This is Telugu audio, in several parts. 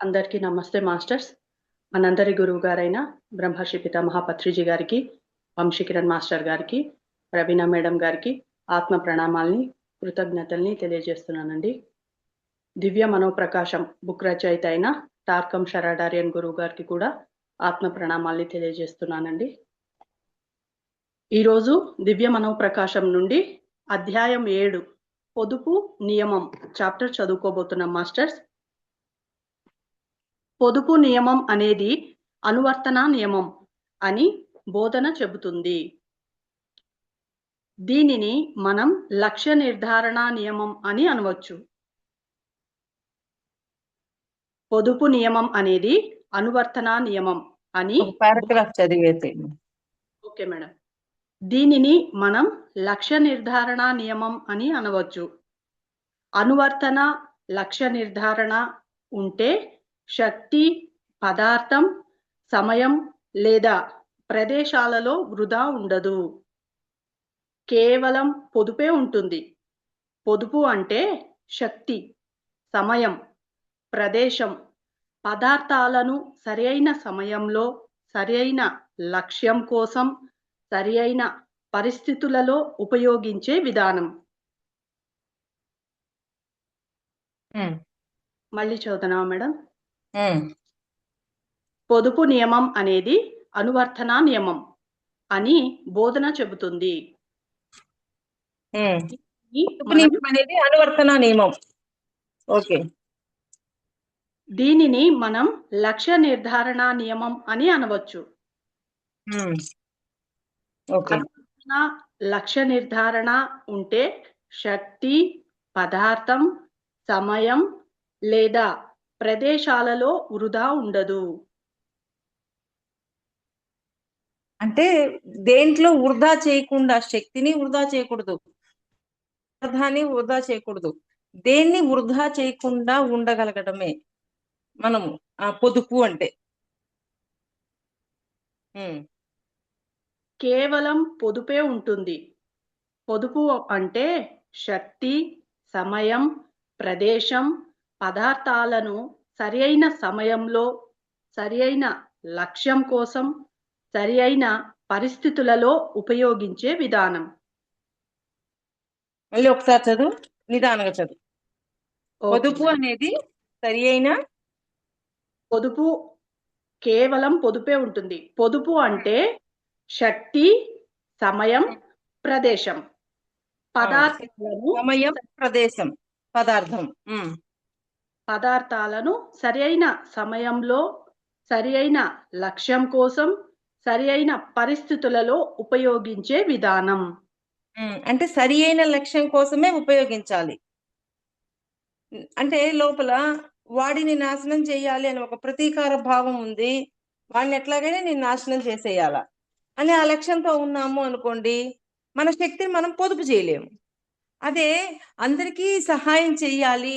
అందరికీ నమస్తే మాస్టర్స్. మనందరి గురువు గారైన బ్రహ్మర్షి పితామహ పత్రిజీ గారికి, వంశీకిరణ్ మాస్టర్ గారికి, ప్రవీణ మేడం గారికి ఆత్మ ప్రణామాల్ని, కృతజ్ఞతల్ని తెలియజేస్తున్నానండి. దివ్య మనోప్రకాశం బుక్ రచయిత అయిన టార్కం షరాడారియన్ గురువు గారికి కూడా ఆత్మ ప్రణామాల్ని తెలియజేస్తున్నానండి. ఈరోజు దివ్య మనోప్రకాశం నుండి అధ్యాయం 7 పొదుపు నియమం చాప్టర్ చదువుకోబోతున్నాం మాస్టర్స్. పొదుపు నియమం అనేది అనువర్తన నియమం అని బోధన చెబుతుంది. దీనిని మనం లక్ష్య నిర్ధారణ నియమం అని అనవచ్చు. పొదుపు నియమం అనేది అనువర్తన నియమం అని పారాగ్రాఫ్ చదివేసి. Okay madam. దీనిని మనం లక్ష్య నిర్ధారణ నియమం అని అనవచ్చు. అనువర్తన లక్ష్య నిర్ధారణ ఉంటే శక్తి, పదార్థం, సమయం లేదా ప్రదేశాలలో వృధా ఉండదు. కేవలం పొదుపే ఉంటుంది. పొదుపు అంటే శక్తి, సమయం, ప్రదేశం, పదార్థాలను సరైన సమయంలో, సరైన లక్ష్యం కోసం, సరైన పరిస్థితులలో ఉపయోగించే విధానం. మళ్ళీ చదువుతానా మేడం? పొదుపు నియమం అనేది అనువర్తన నియమం అని బోధన చెబుతుంది. అనేది అనువర్తన నియమం. ఓకే. దీనిని మనం లక్ష్య నిర్ధారణ నియమం అని అనవచ్చు. అనువర్తన లక్ష్య నిర్ధారణ ఉంటే శక్తి, పదార్థం, సమయం లేదా ప్రదేశాలలో వృధా ఉండదు. అంటే దేంట్లో వృధా చేయకుండా, శక్తిని వృధా చేయకూడదు, పదార్థాన్ని వృధా చేయకూడదు, దేన్ని వృధా చేయకుండా ఉండగలగడమే మనము ఆ పొదుపు అంటే. కేవలం పొదుపే ఉంటుంది. పొదుపు అంటే శక్తి, సమయం, ప్రదేశం, పదార్థాలను సరియైన సమయంలో, సరియైన లక్ష్యం కోసం, సరియైన పరిస్థితులలో ఉపయోగించే విధానం. మళ్ళీ ఒకసారి చదువు, నిదానంగా చదువు. పొదుపు అనేది సరియైన పొదుపు కేవలం పొదుపే ఉంటుంది. పొదుపు అంటే శక్తి, సమయం, ప్రదేశం, సమయం, ప్రదేశం, పదార్థం, పదార్థాలను సరైన సమయంలో, సరైన లక్ష్యం కోసం, సరైన పరిస్థితులలో ఉపయోగించే విధానం. అంటే సరి అయిన లక్ష్యం కోసమే ఉపయోగించాలి. అంటే లోపల వాడిని నాశనం చేయాలి అని ఒక ప్రతీకార భావం ఉంది, వాడిని ఎట్లాగైనా నేను నాశనం చేసేయాల అని ఆ లక్ష్యంతో ఉన్నాము అనుకోండి, మన శక్తిని మనం పొదుపు చేయలేము. అదే అందరికీ సహాయం చేయాలి,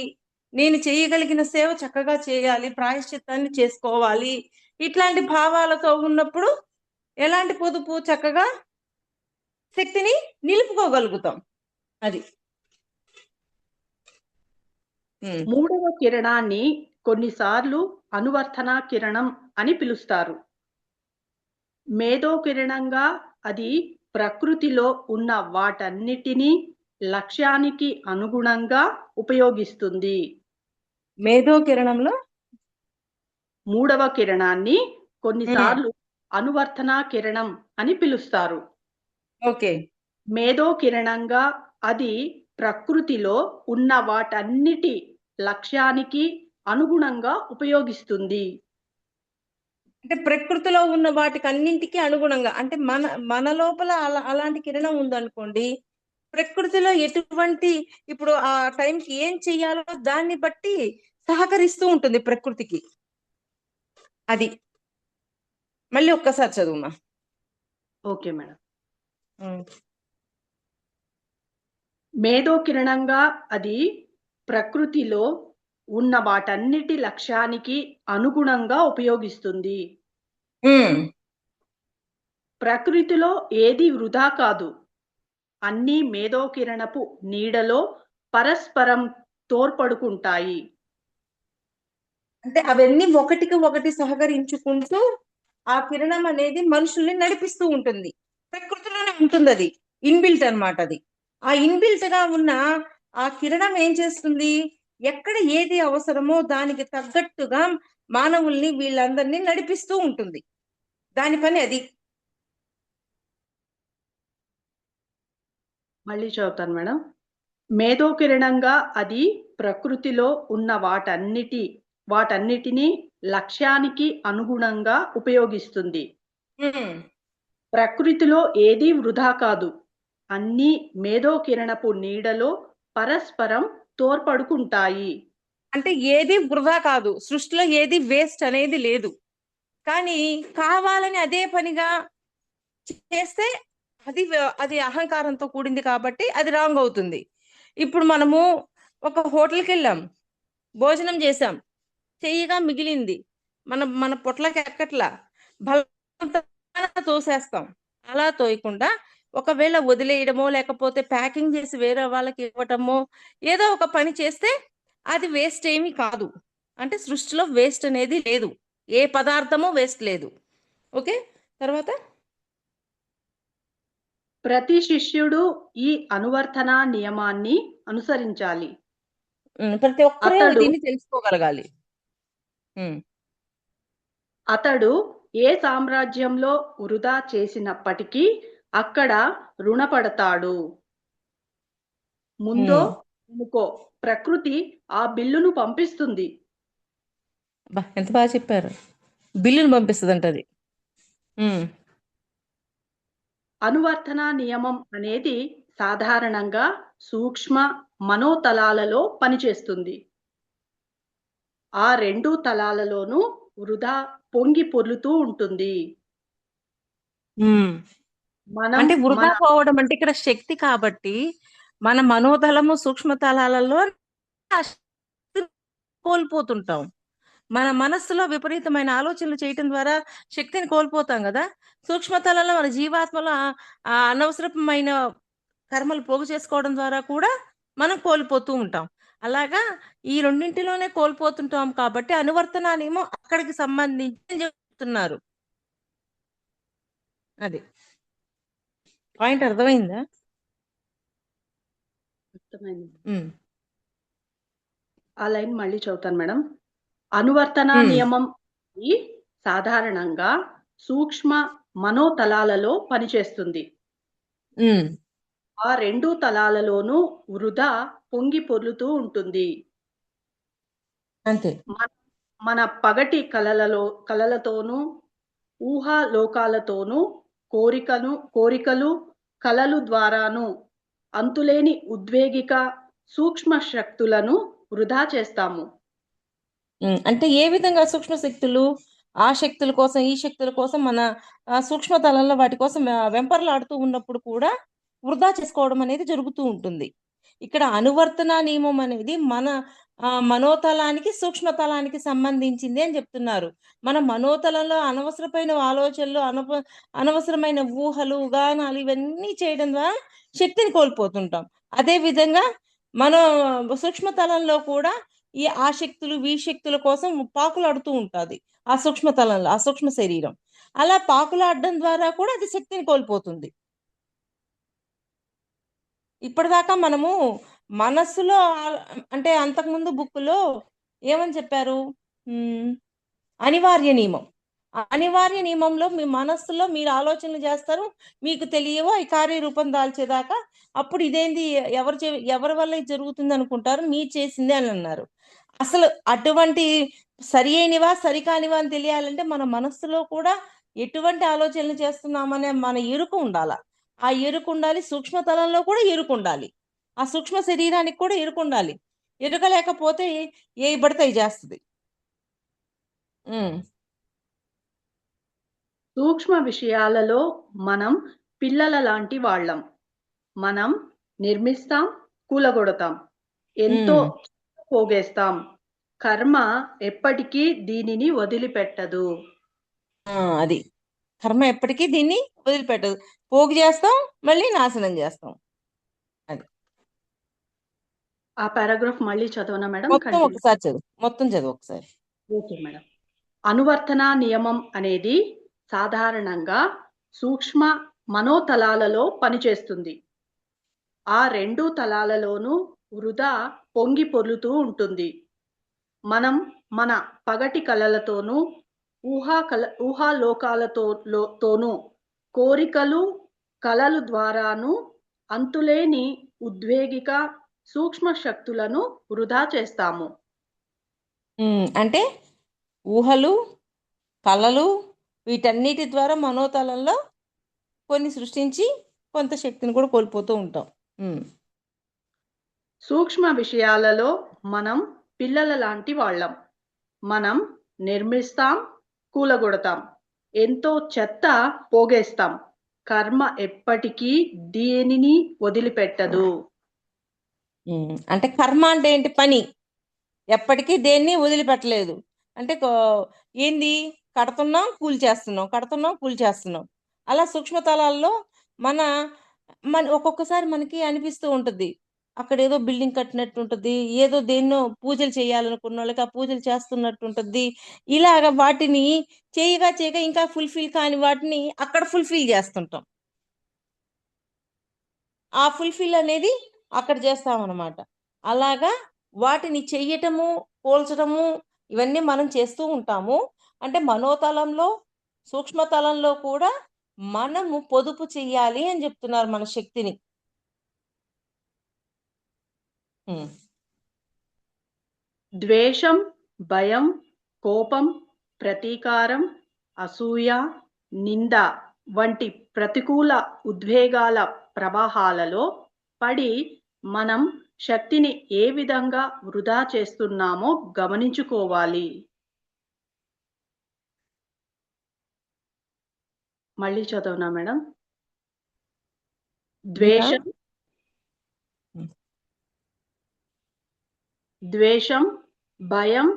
నేను చేయగలిగిన సేవ చక్కగా చేయాలి, ప్రాయశ్చిత్తాన్ని చేసుకోవాలి, ఇట్లాంటి భావాలతో ఉన్నప్పుడు ఎలాంటి పొదుపు, చక్కగా శక్తిని నిలుపుకోగలుగుతాం. అది మూడవ కిరణాన్ని కొన్నిసార్లు అనువర్తన కిరణం అని పిలుస్తారు. మేధో కిరణంగా అది ప్రకృతిలో ఉన్న వాటన్నిటినీ లక్ష్యానికి అనుగుణంగా ఉపయోగిస్తుంది. మేధో కిరణంలో మూడవ కిరణాన్ని కొన్నిసార్లు అనువర్తన కిరణం అని పిలుస్తారు. ఓకే. మేధో కిరణంగా అది ప్రకృతిలో ఉన్న వాటన్నిటి లక్ష్యానికి అనుగుణంగా ఉపయోగిస్తుంది. అంటే ప్రకృతిలో ఉన్న వాటికి అన్నింటికి అనుగుణంగా, అంటే మన లోపల అలాంటి కిరణం ఉందనుకోండి, ప్రకృతిలో ఎటువంటి ఇప్పుడు ఆ టైంకి ఏం చెయ్యాలో దాన్ని బట్టి సహకరిస్తూ ఉంటుంది ప్రకృతికి. అది మళ్ళీ ఒక్కసారి చదువుమా. Okay madam. మేధో కిరణంగా అది ప్రకృతిలో ఉన్న వాటన్నిటి లక్ష్యానికి అనుగుణంగా ఉపయోగిస్తుంది. ప్రకృతిలో ఏది వృధా కాదు, అన్ని మేధో కిరణపు నీడలో పరస్పరం తోడ్పడుకుంటాయి. అంటే అవన్నీ ఒకటికి ఒకటి సహకరించుకుంటూ ఆ కిరణం అనేది మనుషుల్ని నడిపిస్తూ ఉంటుంది. ప్రకృతిలోనే ఉంటుంది అది, ఇన్బిల్ట్ అన్నమాట అది. ఆ ఇన్బిల్ట్ గా ఉన్న ఆ కిరణం ఏం చేస్తుంది, ఎక్కడ ఏది అవసరమో దానికి తగ్గట్టుగా మానవుల్ని వీళ్ళందరినీ నడిపిస్తూ ఉంటుంది. దాని పని అది. మళ్ళీ చదువుతాను మేడం. మేధో కిరణంగా అది ప్రకృతిలో ఉన్న వాటన్నిటినీ లక్ష్యానికి అనుగుణంగా ఉపయోగిస్తుంది. ఉమ్. ప్రకృతిలో ఏదీ వృధా కాదు. అన్నీ మేధో కిరణపు నీడలో పరస్పరం తోడ్పడుకుంటాయి. అంటే ఏది వృధా కాదు, సృష్టిలో ఏది వేస్ట్ అనేది లేదు. కానీ కావాలని అదే పనిగా చేస్తే అది అహంకారంతో కూడింది కాబట్టి అది రాంగ్ అవుతుంది. ఇప్పుడు మనము ఒక హోటల్కి వెళ్ళాం, భోజనం చేసాం, చెయ్యిగా మిగిలింది, మన మన పొట్లకి ఎక్కట్లా, బలవంతాన తోసేస్తాం. అలా తోయకుండా ఒకవేళ వదిలేయడమో లేకపోతే ప్యాకింగ్ చేసి వేరే వాళ్ళకి ఇవ్వటమో ఏదో ఒక పని చేస్తే అది వేస్ట్ ఏమీ కాదు. అంటే సృష్టిలో వేస్ట్ అనేది లేదు, ఏ పదార్థము వేస్ట్ లేదు. ఓకే, తర్వాత ప్రతి శిష్యుడు ఈ అనువర్తన నియమాన్ని అనుసరించాలి. ప్రతి ఒక్కరూ అతడు దీన్ని తెలుసుకోగలగాలి. ఉమ్, అతడు ఏ సామ్రాజ్యంలో వృధా చేసినప్పటికీ అక్కడ రుణపడతాడు. ముందో ఉమ్. వెనుకో ప్రకృతి ఆ బిల్లును పంపిస్తుంది. ఎంత బాగా చెప్పారు, బిల్లును పంపిస్తుంది అది. అనువర్తన నియమం అనేది సాధారణంగా సూక్ష్మ మనోతలాలలో పనిచేస్తుంది. ఆ రెండు తలాలలోనూ వృధా పొంగి పొర్లుతూ ఉంటుంది. మనం అంటే వృధా మన పోవడం అంటే ఇక్కడ శక్తి కాబట్టి మన మనోతలము సూక్ష్మ తలాలలో ఆ శక్తిని కోల్పోతుంటాం. మన మనస్సులో విపరీతమైన ఆలోచనలు చేయటం ద్వారా శక్తిని కోల్పోతాం కదా. సూక్ష్మతలలో మన జీవాత్మలో ఆ అనవసరమైన కర్మలు పోగు చేసుకోవడం ద్వారా కూడా మనం కోల్పోతూ ఉంటాం. అలాగా ఈ రెండింటిలోనే కోల్పోతుంటాం కాబట్టి అనువర్తనానేమో అక్కడికి సంబంధించి చెప్తున్నారు. అది పాయింట్ అర్థమైందా? అర్థమైంది. ఉమ్. ఆ లైన్ మళ్ళీ చదువుతాను మేడం. అనువర్తన నియమం ఈ సాధారణంగా సూక్ష్మ మనోతలాలలో పనిచేస్తుంది. ఆ రెండు తలాలలోనూ వృధా పొంగి పొర్లుతూ ఉంటుంది. అంతే. మన పగటి కలలతోనూ ఊహాలోకాలతోనూ కోరికలు కలలు ద్వారాను అంతులేని ఉద్వేగిక సూక్ష్మ శక్తులను వృధా చేస్తాము. అంటే ఏ విధంగా సూక్ష్మ శక్తులు, ఆ శక్తుల కోసం ఈ శక్తుల కోసం మన సూక్ష్మ తలంలో వాటి కోసం వెంపర్లాడుతూ ఉన్నప్పుడు కూడా వృధా చేసుకోవడం అనేది జరుగుతూ ఉంటుంది. ఇక్కడ అనువర్తన నియమం అనేది మన మనోతలానికి సూక్ష్మ తలానికి సంబంధించింది అని చెప్తున్నారు. మన మనోతలంలో అనవసరమైన ఆలోచనలు, అనవసరమైన ఊహలు, గానాలు ఇవన్నీ చేయడం ద్వారా శక్తిని కోల్పోతుంటాం. అదే విధంగా మన సూక్ష్మ తలంలో కూడా ఆ శక్తులు ఈ శక్తుల కోసం పాకులాడుతూ ఉంటుంది ఆ సూక్ష్మ తలంలో, ఆ సూక్ష్మ శరీరం. అలా పాకులాడడం ద్వారా కూడా అది శక్తిని కోల్పోతుంది. ఇప్పటిదాకా మనము మనస్సులో అంటే అంతకుముందు బుక్కులో ఏమని చెప్పారు, అనివార్య నియమం. అనివార్య నియమంలో మీ మనస్సులో మీరు ఆలోచనలు చేస్తారు, మీకు తెలియవో ఈ కార్యరూపం దాల్చేదాకా. అప్పుడు ఇదేంది, ఎవరి వల్ల ఇది జరుగుతుంది అనుకుంటారు, మీరు చేసింది అని అన్నారు. అసలు అటువంటి సరి అయినవా సరికానివా అని తెలియాలంటే మన మనస్సులో కూడా ఎటువంటి ఆలోచనలు చేస్తున్నామనే మన ఎరుక ఉండాల. ఆ ఎరుక ఉండాలి, సూక్ష్మ తలంలో కూడా ఎరుక ఉండాలి, ఆ సూక్ష్మ శరీరానికి కూడా ఎరుక ఉండాలి. ఎరుక లేకపోతే ఏ పడితే అవి చేస్తుంది. సూక్ష్మ విషయాలలో మనం పిల్లల లాంటి వాళ్ళం. మనం నిర్మిస్తాం, కూలగొడతాం, ఎంతో పోగేస్తాం. కర్మ ఎప్పటికీ దీనిని వదిలిపెట్టదు. అది కర్మ ఎప్పటికీ దీన్ని వదిలిపెట్టదు. పోగు చేస్తాం, మళ్ళీ నాశనం చేస్తాం. అది ఆ పారాగ్రాఫ్ మళ్ళీ చదవనా మేడం? మొత్తం ఒకసారి చదువు, మొత్తం చదువు ఒకసారి. Okay madam. అనువర్తన నియమం అనేది సాధారణంగా సూక్ష్మ మనోతలాలలో పనిచేస్తుంది. ఆ 2 తలాలలోనూ వృధా పొంగి పొర్లుతూ ఉంటుంది. మనం మన పగటి కలలతోనూ, ఊహాలోకాలతోనూ, కోరికలు, కలలు ద్వారాను అంతులేని ఉద్వేగిక సూక్ష్మ శక్తులను వృధా చేస్తాము. అంటే ఊహలు, కళలు వీటన్నిటి ద్వారా మనోతలంలో కొన్ని సృష్టించి కొంత శక్తిని కూడా కోల్పోతూ ఉంటాం. సూక్ష్మ విషయాలలో మనం పిల్లల లాంటి వాళ్ళం. మనం నిర్మిస్తాం, కూలగొడతాం. ఎంతో చెత్త పోగేస్తాం. కర్మ ఎప్పటికీ దేనిని వదిలిపెట్టదు. అంటే కర్మ అంటే ఏంటి? పని ఎప్పటికీ దేన్ని వదిలిపెట్టలేదు. అంటే ఏంది? కడుతున్నాం, కూలి చేస్తున్నాం, కడుతున్నాం, కూలి చేస్తున్నాం. అలా సూక్ష్మతలాల్లో మన మన ఒక్కొక్కసారి మనకి అనిపిస్తూ ఉంటుంది, అక్కడ ఏదో బిల్డింగ్ కట్టినట్టు ఉంటుంది, ఏదో దేన్నో పూజలు చేయాలనుకున్న వాళ్ళకి ఆ పూజలు చేస్తున్నట్టు ఉంటుంది. ఇలాగ వాటిని చేయగా చేయగా ఇంకా ఫుల్ఫిల్ కాని వాటిని అక్కడ ఫుల్ఫిల్ చేస్తుంటాం. ఆ ఫుల్ఫిల్ అనేది అక్కడ చేస్తామన్నమాట. అలాగా వాటిని చెయ్యటము, పోల్చడము ఇవన్నీ మనం చేస్తూ ఉంటాము. అంటే మనోతలంలో, సూక్ష్మతలంలో కూడా మనము పొదుపు చెయ్యాలి అని చెప్తున్నారు మన శక్తిని. ద్వేషం, భయం, కోపం, ప్రతీకారం, అసూయ, నింద వంటి ప్రతికూల ఉద్వేగాల ప్రవాహాలలో పడి మనం శక్తిని ఏ విధంగా వృధా చేస్తున్నామో గమనించుకోవాలి. మళ్ళీ చదవనా మేడం? ద్వేషం, ద్వేషం, భయం,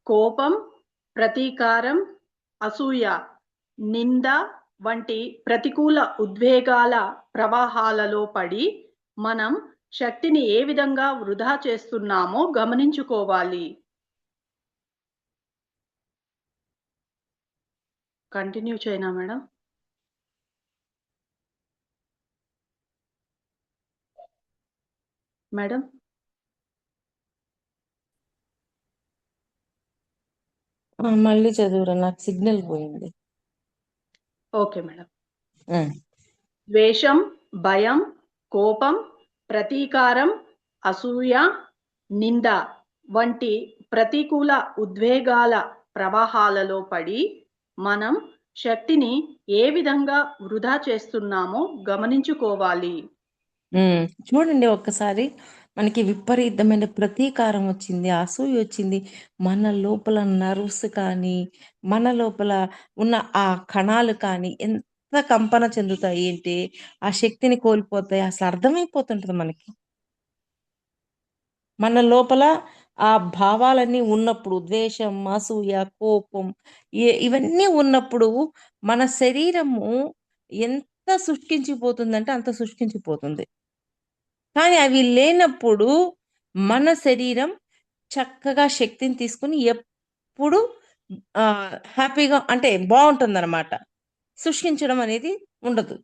కోపం, ప్రతీకారం, అసూయ, నింద వంటి ప్రతికూల ఉద్వేగాల ప్రవాహాలలో పడి మనం శక్తిని ఏ విధంగా వృధా చేస్తున్నామో గమనించుకోవాలి. కంటిన్యూ చేయనా మేడం? మేడం మళ్ళీ చదువురా, నాకు సిగ్నల్ పోయింది. Okay madam. ద్వేషం, భయం, కోపం, ప్రతీకారం, అసూయ, నింద వంటి ప్రతికూల ఉద్వేగాల ప్రవాహాలలో పడి మనం శక్తిని ఏ విధంగా వృధా చేస్తున్నామో గమనించుకోవాలి. చూడండి, ఒక్కసారి మనకి విపరీతమైన ప్రతీకారం వచ్చింది, అసూయ వచ్చింది, మన లోపల నర్వ్స్ కానీ, మన లోపల ఉన్న ఆ కణాలు కానీ ఎంత కంపన చెందుతాయి అంటే ఆ శక్తిని కోల్పోతాయి. అసలు అర్థమైపోతుంటది మనకి. మన లోపల ఆ భావాలన్నీ ఉన్నప్పుడు, ద్వేషం, అసూయ, కోపం ఇవన్నీ ఉన్నప్పుడు మన శరీరము ఎంత శుష్కించిపోతుందంటే అంత శుష్కించిపోతుంది. కానీ అవి లేనప్పుడు మన శరీరం చక్కగా శక్తిని తీసుకుని ఎప్పుడు హ్యాపీగా అంటే బాగుంటుందన్నమాట. శుష్కించడం అనేది ఉండదు.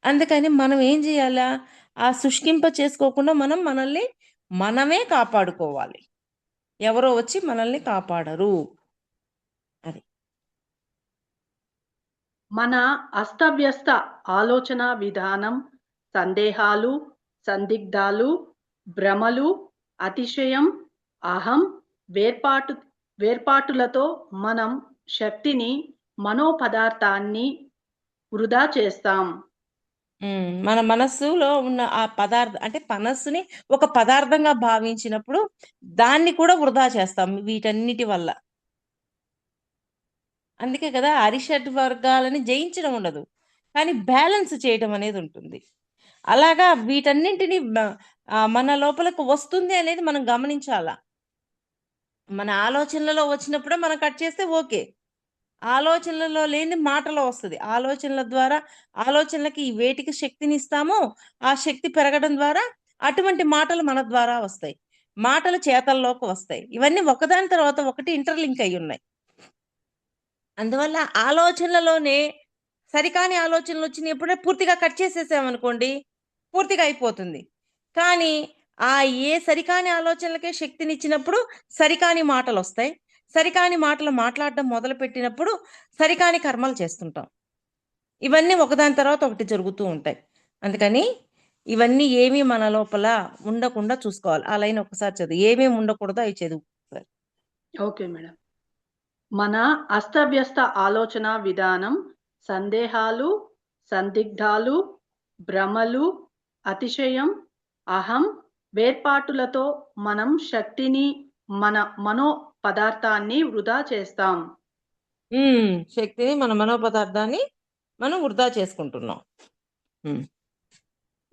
అందుకని మనం ఏం చేయాలా? ఆ శుష్కింప చేసుకోకుండా మనం మనల్ని మనమే కాపాడుకోవాలి. ఎవరో వచ్చి మనల్ని కాపాడరు. అది మన అస్తవ్యస్త ఆలోచన విధానం, సందేహాలు, సందిగ్ధాలు, భ్రమలు, అతిశయం, అహం, వేర్పాటులతో మనం శక్తిని, మనోపదార్థాన్ని వృధా చేస్తాం. మన మనస్సులో ఉన్న ఆ అంటే మనస్సుని ఒక పదార్థంగా భావించినప్పుడు దాన్ని కూడా వృధా చేస్తాం వీటన్నిటి వల్ల. అందుకే కదా అరిషడ్ వర్గాలని జయించడం ఉండదు, కానీ బ్యాలెన్స్ చేయడం అనేది ఉంటుంది. అలాగా వీటన్నింటిని మన లోపలకు వస్తుంది అనేది మనం గమనించాలా. మన ఆలోచనలలో వచ్చినప్పుడే మనం కట్ చేస్తే ఓకే. ఆలోచనలలో లేని మాటలో వస్తుంది. ఆలోచనల ద్వారా ఆలోచనలకి వేటికి శక్తిని ఇస్తామో ఆ శక్తి పెరగడం ద్వారా అటువంటి మాటలు మన ద్వారా వస్తాయి. మాటలు చేతల్లోకి వస్తాయి. ఇవన్నీ ఒకదాని తర్వాత ఒకటి ఇంటర్లింక్ అయి ఉన్నాయి. అందువల్ల ఆలోచనలలోనే సరికాని ఆలోచనలు వచ్చినప్పుడే పూర్తిగా కట్ చేసేసామనుకోండి, పూర్తిగా అయిపోతుంది. కానీ ఆ ఏ సరికాని ఆలోచనలకే శక్తినిచ్చినప్పుడు సరికాని మాటలొస్తాయి. సరికాని మాటలు మాట్లాడడం మొదలుపెట్టినప్పుడు సరికాని కర్మలు చేస్తుంటాం. ఇవన్నీ ఒకదాని తర్వాత ఒకటి జరుగుతూ ఉంటాయి. అందుకని ఇవన్నీ ఏమీ మన లోపల ఉండకుండా చూసుకోవాలి. ఆ లైన్ ఒక్కసారి చదువు. ఏమేమి ఉండకూడదో అవి చదువు. Okay madam. మన అస్తవ్యస్త ఆలోచన విధానం, సందేహాలు, సందిగ్ధాలు, భ్రమలు, అతిశయం, అహం, వేర్పాటులతో మనం శక్తిని, మన మనో పదార్థాన్ని వృధా చేస్తాం. శక్తిని మన మనోపదార్థాన్ని మనం వృధా చేసుకుంటున్నాం.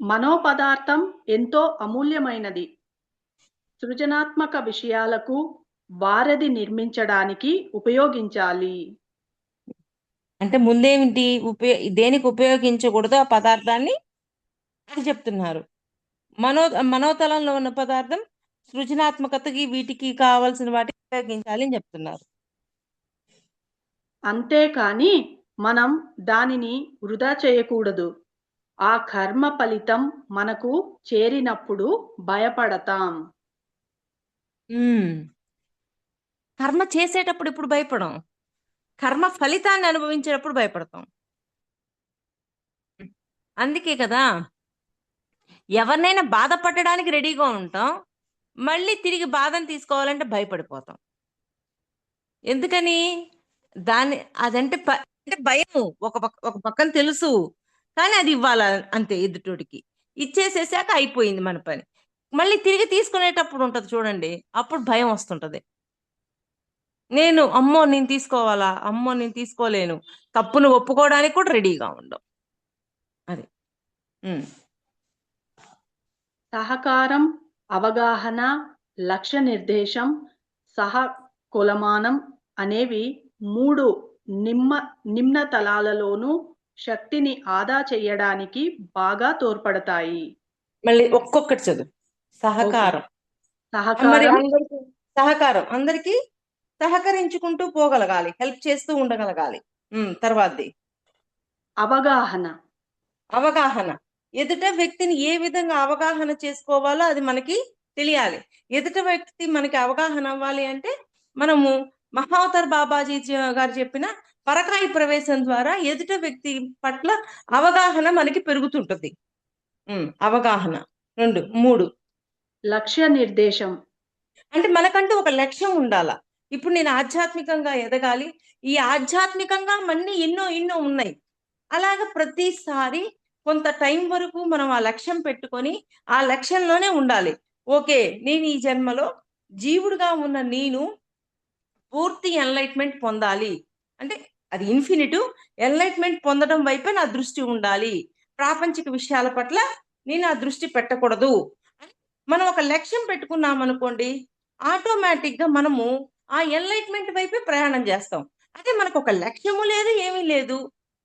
మనోపదార్థం ఎంతో అమూల్యమైనది. సృజనాత్మక విషయాలకు వారధి నిర్మించడానికి ఉపయోగించాలి. అంటే ముందేమిటి దేనికి ఉపయోగించకూడదు ఆ పదార్థాన్ని అని చెప్తున్నారు. మనోతలంలో ఉన్న పదార్థం సృజనాత్మకతకి వీటికి కావాల్సిన వాటికి ఉపయోగించాలి అని చెప్తున్నారు. అంతేకాని మనం దానిని వృధా చేయకూడదు. ఆ కర్మ ఫలితం మనకు చేరినప్పుడు భయపడతాం. కర్మ చేసేటప్పుడు ఇప్పుడు భయపడం, కర్మ ఫలితాన్ని అనుభవించేటప్పుడు భయపడతాం. అందుకే కదా ఎవరినైనా బాధపడడానికి రెడీగా ఉంటాం, మళ్ళీ తిరిగి బాధను తీసుకోవాలంటే భయపడిపోతాం. ఎందుకని? అదంటే అంటే భయం. ఒక పక్కన తెలుసు, కానీ అది ఇవ్వాల అంతే. ఎదుటోడికి ఇచ్చేసేసాక అయిపోయింది మన పని. మళ్ళీ తిరిగి తీసుకునేటప్పుడు ఉంటది చూడండి, అప్పుడు భయం వస్తుంటది. అమ్మో నేను తీసుకోవాలా, అమ్మో నేను తీసుకోలేను, తప్పును ఒప్పుకోవడానికి కూడా రెడీగా ఉండవు. అది సహకారం, అవగాహన, లక్ష్య నిర్దేశం, కొలమానం అనేవి 3 నిమ్న తలాలలోనూ శక్తిని ఆదా చేయడానికి బాగా తోడ్పడతాయి. మళ్ళీ ఒక్కొక్కటి చదువు. సహకారం. సహకారం అందరికి సహకరించుకుంటూ పోగలగాలి, హెల్ప్ చేస్తూ ఉండగలగాలి. తర్వాతది అవగాహన. ఎదుట వ్యక్తిని ఏ విధంగా అవగాహన చేసుకోవాలో అది మనకి తెలియాలి. ఎదుట వ్యక్తి మనకి అవగాహన అవ్వాలి అంటే మనము మహావతార్ బాబాజీ గారు చెప్పిన పరకాయ ప్రవేశం ద్వారా ఎదుట వ్యక్తి పట్ల అవగాహన మనకి పెరుగుతుంటది. అవగాహన. 2, 3 లక్ష్య నిర్దేశం. అంటే మనకంటూ ఒక లక్ష్యం ఉండాల. ఇప్పుడు నేను ఆధ్యాత్మికంగా ఎదగాలి, ఈ ఆధ్యాత్మికంగా మన్ని ఎన్నో ఉన్నాయి. అలాగ ప్రతిసారి కొంత టైం వరకు మనం ఆ లక్ష్యం పెట్టుకొని ఆ లక్ష్యంలోనే ఉండాలి. ఓకే, నేను ఈ జన్మలో జీవుడుగా ఉన్న నేను పూర్తి ఎన్లైట్మెంట్ పొందాలి అంటే అది ఇన్ఫినిటివ్ ఎన్లైట్మెంట్ పొందడం వైపే నా దృష్టి ఉండాలి. ప్రాపంచిక విషయాల పట్ల నేను ఆ దృష్టి పెట్టకూడదు. మనం ఒక లక్ష్యం పెట్టుకున్నాం అనుకోండి, ఆటోమేటిక్ గా మనము ఆ ఎన్లైట్మెంట్ వైపే ప్రయాణం చేస్తాం. అదే మనకు ఒక లక్ష్యము లేదు, ఏమీ లేదు,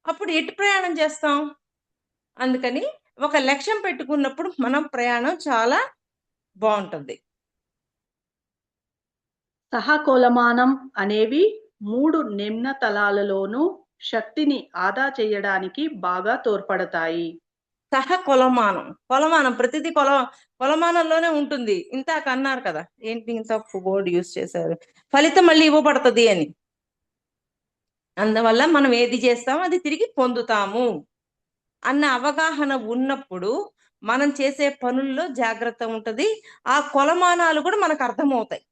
అప్పుడు ఎటు ప్రయాణం చేస్తాం? అందుకని ఒక లక్ష్యం పెట్టుకున్నప్పుడు మనం ప్రయాణం చాలా బాగుంటుంది. సహకొలమానం అనేవి 3 నిమ్న తలాలలోనూ శక్తిని ఆదా చేయడానికి బాగా తోడ్పడతాయి. కొలమానం ప్రతిదీ కొలమానంలోనే ఉంటుంది. ఇంతాక అన్నారు కదా, ఏంటి ఇంత బోర్డు యూజ్ చేశారు, ఫలితం మళ్ళీ ఇవ్వబడుతుంది అని. అందువల్ల మనం ఏది చేస్తామో అది తిరిగి పొందుతాము అన్న అవగాహన ఉన్నప్పుడు మనం చేసే పనుల్లో జాగ్రత్త ఉంటది. ఆ కొలమానాలు కూడా మనకు అర్థమవుతాయి.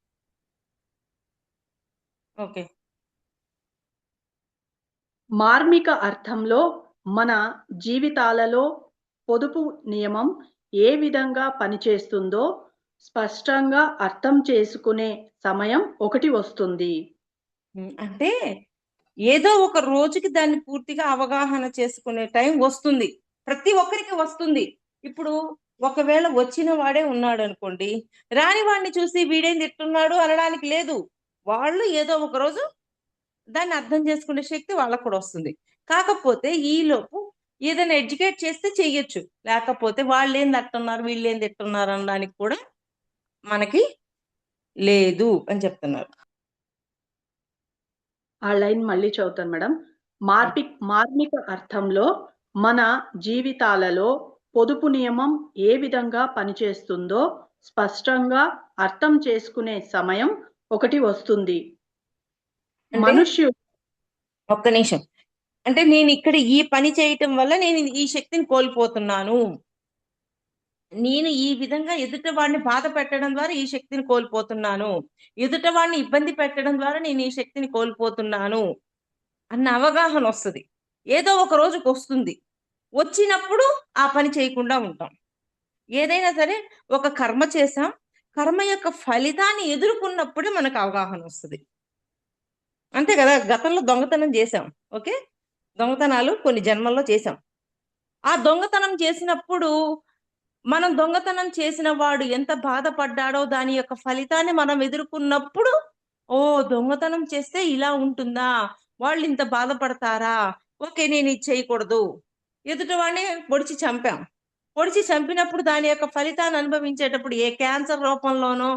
ఓకే. మార్మిక అర్థంలో మన జీవితాలలో పొదుపు నియమం ఏ విధంగా పనిచేస్తుందో స్పష్టంగా అర్థం చేసుకునే సమయం ఒకటి వస్తుంది. అంటే ఏదో ఒక రోజుకి దాన్ని పూర్తిగా అవగాహన చేసుకునే టైం వస్తుంది, ప్రతి ఒక్కరికి వస్తుంది. ఇప్పుడు ఒకవేళ వచ్చిన వాడే ఉన్నాడు అనుకోండి, రాని వాడిని చూసి వీడేం తిట్టున్నాడు అనడానికి లేదు. వాళ్ళు ఏదో ఒక రోజు దాన్ని అర్థం చేసుకునే శక్తి వాళ్ళకు కూడా వస్తుంది. కాకపోతే ఈలోపు ఏదైనా ఎడ్యుకేట్ చేస్తే చెయ్యొచ్చు, లేకపోతే వాళ్ళు ఏం తిట్టున్నారు వీళ్ళు ఏం తిట్టున్నారు అనడానికి కూడా మనకి లేదు అని చెప్తున్నారు. ఆ లైన్ మళ్ళీ చదువుతాను మేడం. మార్మిక అర్థంలో మన జీవితాలలో పొదుపు నియమం ఏ విధంగా పనిచేస్తుందో స్పష్టంగా అర్థం చేసుకునే సమయం ఒకటి వస్తుంది. అంటే మనుష్యు ఒక్క నిమిషం. అంటే నేను ఇక్కడ ఈ పని చేయటం వల్ల నేను ఈ శక్తిని కోల్పోతున్నాను. నేను ఈ విధంగా ఎదుట వాడిని బాధ పెట్టడం ద్వారా ఈ శక్తిని కోల్పోతున్నాను. ఎదుట వాడిని ఇబ్బంది పెట్టడం ద్వారా నేను ఈ శక్తిని కోల్పోతున్నాను అన్న అవగాహన వస్తుంది. ఏదో ఒక రోజుకి వస్తుంది. వచ్చినప్పుడు ఆ పని చేయకుండా ఉంటాం. ఏదైనా సరే ఒక కర్మ చేసాం, కర్మ యొక్క ఫలితాన్ని ఎదుర్కొన్నప్పుడే మనకు అవగాహన వస్తుంది. అంతే కదా. గతంలో దొంగతనం చేసాం, ఓకే, దొంగతనాలు కొన్ని జన్మల్లో చేసాం. ఆ దొంగతనం చేసినప్పుడు మనం దొంగతనం చేసిన వాడు ఎంత బాధపడ్డాడో దాని యొక్క ఫలితాన్ని మనం ఎదుర్కొన్నప్పుడు, ఓ దొంగతనం చేస్తే ఇలా ఉంటుందా, వాళ్ళు ఇంత బాధపడతారా, ఓకే నేను ఇది చేయకూడదు. ఎదుటి వాడిని పొడిచి చంపాం. పొడిచి చంపినప్పుడు దాని యొక్క ఫలితాన్ని అనుభవించేటప్పుడు ఏ క్యాన్సర్ రూపంలోనో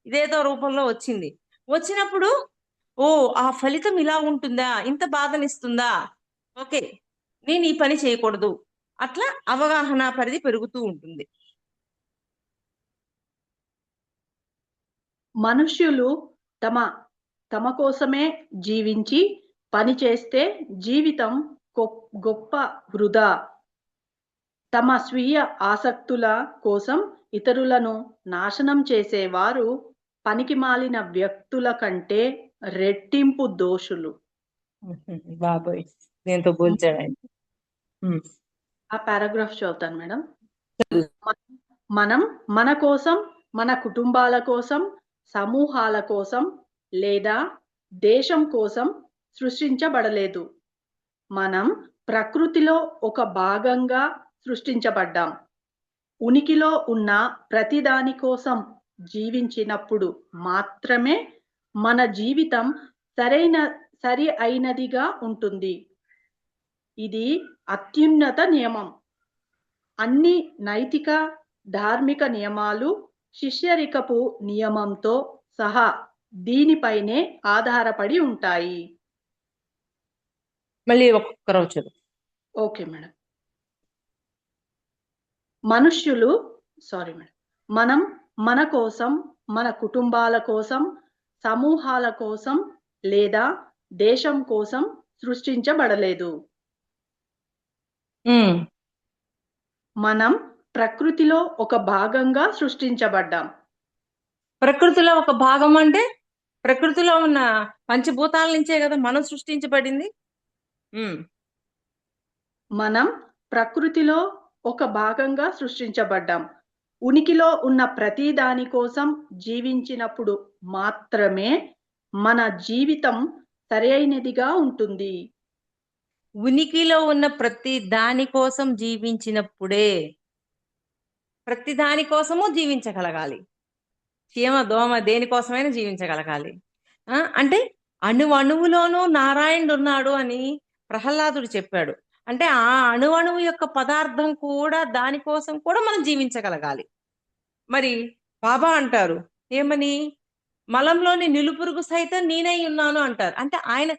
ఇదేదో రూపంలో వచ్చింది. వచ్చినప్పుడు ఓ ఆ ఫలితం ఇలా ఉంటుందా, ఇంత బాధనిస్తుందా, ఓకే నేను ఈ పని చేయకూడదు. అట్లా అవగాహన పరిధి పెరుగుతూ ఉంటుంది. మనుష్యులు తమ కోసమే జీవించి పని చేస్తే జీవితం గొప్ప వృధా. తమ స్వీయ ఆసక్తుల కోసం ఇతరులను నాశనం చేసేవారు పనికిమాలిన వ్యక్తుల కంటే రెట్టింపు దోషులు. బాబోయ్, దేంతో పోల్చాడు ఆయన. ఆ పారాగ్రాఫ్ చదువుతాను మేడం. మనం మన కోసం, మన కుటుంబాల కోసం, సమూహాల కోసం లేదా దేశం కోసం సృష్టించబడలేదు. మనం ప్రకృతిలో ఒక భాగంగా సృష్టించబడ్డాం. ఉనికిలో ఉన్న ప్రతిదాని కోసం జీవించినప్పుడు మాత్రమే మన జీవితం సరి అయినదిగా ఉంటుంది. ఇది అత్యున్నత నియమం. అన్ని నైతిక, ధార్మిక నియమాలు శిష్యరికపు నియమంతో సహా దీనిపైనే ఆధారపడి ఉంటాయి. మళ్ళీ ఒక్కరోజు చదువు. Okay madam. మనుష్యులు మనం మన కోసం, మన కుటుంబాల కోసం, సమూహాల కోసం లేదా దేశం కోసం సృష్టించబడలేదు. మనం ప్రకృతిలో ఒక భాగంగా సృష్టించబడ్డాం. ప్రకృతిలో ఒక భాగం అంటే ప్రకృతిలో ఉన్న పంచభూతాల నుంచే కదా మనం సృష్టించబడింది. మనం ప్రకృతిలో ఒక భాగంగా సృష్టించబడ్డాం. ఉనికిలో ఉన్న ప్రతి దాని కోసం జీవించినప్పుడు మాత్రమే మన జీవితం సరైనదిగా ఉంటుంది. ఉనికిలో ఉన్న ప్రతి దాని కోసం జీవించినప్పుడే, ప్రతి దాని కోసము జీవించగలగాలి. చీమ దోమ దేనికోసమైనా జీవించగలగాలి. అంటే అణువులోనూ నారాయణుడు ఉన్నాడు అని ప్రహ్లాదుడు చెప్పాడు. అంటే ఆ అణువు యొక్క పదార్థం కూడా దానికోసం కూడా మనం జీవించగలగాలి. మరి బాబా అంటారు ఏమని, మలంలోని నిలుపురుగు సైతం నేనై ఉన్నాను అంటారు. అంటే ఆయన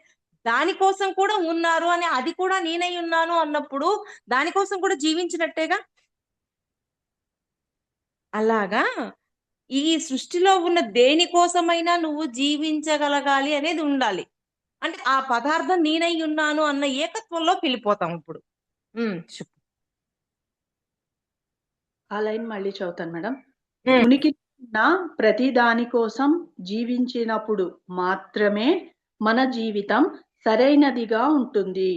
దానికోసం కూడా ఉన్నారు అని, అది కూడా నేనై ఉన్నాను అన్నప్పుడు దానికోసం కూడా జీవించినట్టేగా. అలాగా ఈ సృష్టిలో ఉన్న దేనికోసమైనా నువ్వు జీవించగలగాలి అనేది ఉండాలి. అంటే ఆ పదార్థం నేనై ఉన్నాను అన్న ఏకత్వంలోకి వెళ్ళిపోతాం ఇప్పుడు. ఆ లైన్ మళ్ళీ చదువుతాను మేడం. ఉనికి ఉన్న ప్రతి దాని కోసం జీవించినప్పుడు మాత్రమే మన జీవితం సరైనదిగా ఉంటుంది.